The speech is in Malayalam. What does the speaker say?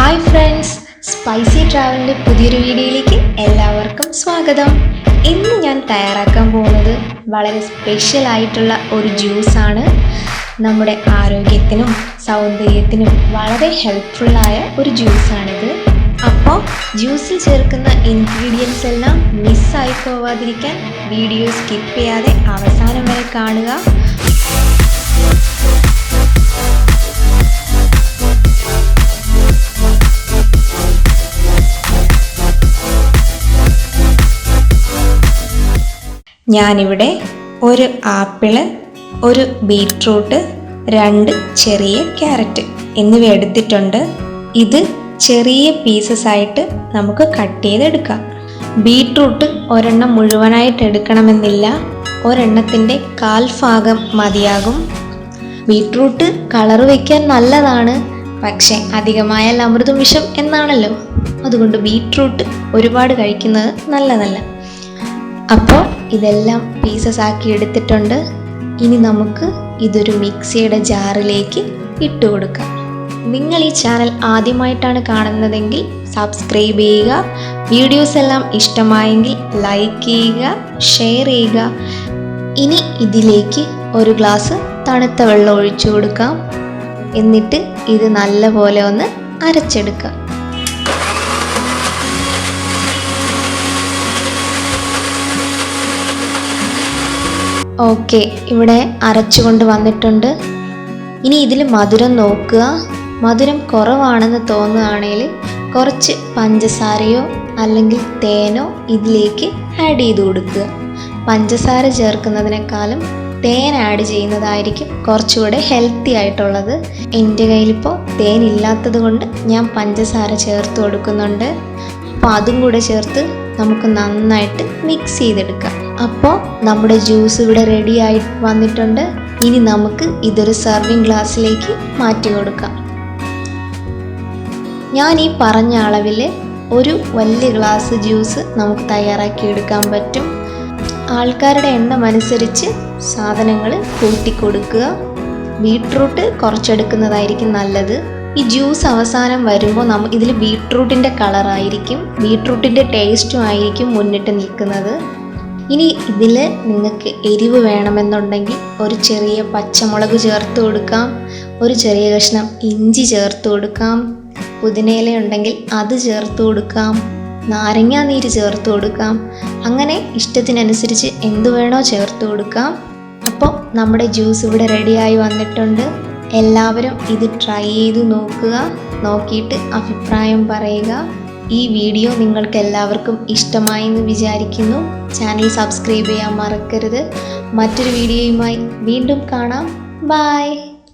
ഹായ് ഫ്രണ്ട്സ്, സ്പൈസി ട്രാവലിൻ്റെ പുതിയൊരു വീഡിയോയിലേക്ക് എല്ലാവർക്കും സ്വാഗതം. ഇന്ന് ഞാൻ തയ്യാറാക്കാൻ പോകുന്നത് വളരെ സ്പെഷ്യൽ ആയിട്ടുള്ള ഒരു ജ്യൂസാണ്. നമ്മുടെ ആരോഗ്യത്തിനും സൗന്ദര്യത്തിനും വളരെ ഹെൽപ്ഫുള്ളായ ഒരു ജ്യൂസാണിത്. അപ്പോൾ ജ്യൂസിൽ ചേർക്കുന്ന ഇൻഗ്രീഡിയൻസ് എല്ലാം മിസ്സായി പോവാതിരിക്കാൻ വീഡിയോ സ്കിപ്പ് ചെയ്യാതെ അവസാനം വരെ കാണുക. ഞാനിവിടെ ഒരു ആപ്പിള്, ഒരു ബീറ്റ്റൂട്ട്, 2 ചെറിയ ക്യാരറ്റ് എന്നിവ എടുത്തിട്ടുണ്ട്. ഇത് ചെറിയ പീസസ് ആയിട്ട് നമുക്ക് കട്ട് ചെയ്തെടുക്കാം. ബീറ്റ്റൂട്ട് ഒരെണ്ണം മുഴുവനായിട്ട് എടുക്കണമെന്നില്ല, ഒരെണ്ണത്തിൻ്റെ 1/4 ഭാഗം മതിയാകും. ബീറ്റ്റൂട്ട് കളർ വയ്ക്കാൻ നല്ലതാണ്, പക്ഷേ അധികമായാൽ അമൃതും വിഷം എന്നാണല്ലോ. അതുകൊണ്ട് ബീറ്റ്റൂട്ട് ഒരുപാട് കഴിക്കുന്നത് നല്ലതല്ല. അപ്പോൾ ഇതെല്ലാം പീസസ് ആക്കി എടുത്തിട്ടുണ്ട്. ഇനി നമുക്ക് ഇതൊരു മിക്സിയുടെ ജാറിലേക്ക് ഇട്ട് കൊടുക്കാം. നിങ്ങൾ ഈ ചാനൽ ആദ്യമായിട്ടാണ് കാണുന്നതെങ്കിൽ സബ്സ്ക്രൈബ് ചെയ്യുക. വീഡിയോസ് എല്ലാം ഇഷ്ടമായെങ്കിൽ ലൈക്ക് ചെയ്യുക, ഷെയർ ചെയ്യുക. ഇനി ഇതിലേക്ക് ഒരു ഗ്ലാസ് തണുത്ത വെള്ളം ഒഴിച്ചു കൊടുക്കാം. എന്നിട്ട് ഇത് നല്ലപോലെ ഒന്ന് അരച്ചെടുക്കാം. ഓക്കെ, ഇവിടെ അരച്ചുകൊണ്ട് വന്നിട്ടുണ്ട്. ഇനി ഇതിൽ മധുരം നോക്കുക. മധുരം കുറവാണെന്ന് തോന്നുകയാണെങ്കിൽ കുറച്ച് പഞ്ചസാരയോ അല്ലെങ്കിൽ തേനോ ഇതിലേക്ക് ആഡ് ചെയ്ത് കൊടുക്കുക. പഞ്ചസാര ചേർക്കുന്നതിനേക്കാളും തേൻ ആഡ് ചെയ്യുന്നതായിരിക്കും കുറച്ചുകൂടെ ഹെൽത്തി ആയിട്ടുള്ളത്. എൻ്റെ കയ്യിലിപ്പോൾ തേൻ ഇല്ലാത്തത് കൊണ്ട് ഞാൻ പഞ്ചസാര ചേർത്ത് കൊടുക്കുന്നുണ്ട്. അപ്പോൾ അതും കൂടെ ചേർത്ത് നമുക്ക് നന്നായിട്ട് മിക്സ് ചെയ്തെടുക്കാം. അപ്പോൾ നമ്മുടെ ജ്യൂസ് ഇവിടെ റെഡി ആയി വന്നിട്ടുണ്ട്. ഇനി നമുക്ക് ഇതൊരു സർവിങ് ഗ്ലാസ്സിലേക്ക് മാറ്റി കൊടുക്കാം. ഞാൻ ഈ പറഞ്ഞ അളവിൽ ഒരു വലിയ ഗ്ലാസ് ജ്യൂസ് നമുക്ക് തയ്യാറാക്കി എടുക്കാൻ പറ്റും. ആൾക്കാരുടെ എണ്ണം അനുസരിച്ച് സാധനങ്ങൾ കൂട്ടി കൊടുക്കുക. ബീട്രൂട്ട് കുറച്ചെടുക്കുന്നതായിരിക്കും നല്ലത്. ഈ ജ്യൂസ് അവസാനം വരുമ്പോൾ ഇതിൽ ബീട്രൂട്ടിൻ്റെ കളറായിരിക്കും, ബീട്രൂട്ടിൻ്റെ ടേസ്റ്റും ആയിരിക്കും മുന്നിട്ട് നിൽക്കുന്നത്. ഇനി ഇതിൽ നിങ്ങൾക്ക് എരിവ് വേണമെന്നുണ്ടെങ്കിൽ ഒരു ചെറിയ പച്ചമുളക് ചേർത്ത് കൊടുക്കാം, ഒരു ചെറിയ കഷ്ണം ഇഞ്ചി ചേർത്ത് കൊടുക്കാം, പുതിനയില ഉണ്ടെങ്കിൽ അത് ചേർത്ത് കൊടുക്കാം, നാരങ്ങാ നീര് ചേർത്ത് കൊടുക്കാം. അങ്ങനെ ഇഷ്ടത്തിനനുസരിച്ച് എന്ത് വേണോ ചേർത്ത് കൊടുക്കാം. അപ്പോൾ നമ്മുടെ ജ്യൂസ് ഇവിടെ റെഡിയായി വന്നിട്ടുണ്ട്. എല്ലാവരും ഇത് ട്രൈ ചെയ്ത് നോക്കുക. നോക്കിയിട്ട് അഭിപ്രായം പറയുക. ഈ വീഡിയോ നിങ്ങൾക്ക് എല്ലാവർക്കും ഇഷ്ടമായി എന്ന് വിചാരിക്കുന്നു. ചാനൽ സബ്സ്ക്രൈബ് ചെയ്യാൻ മറക്കരുത്. മറ്റൊരു വീഡിയോയുമായി വീണ്ടും കാണാം. ബൈ.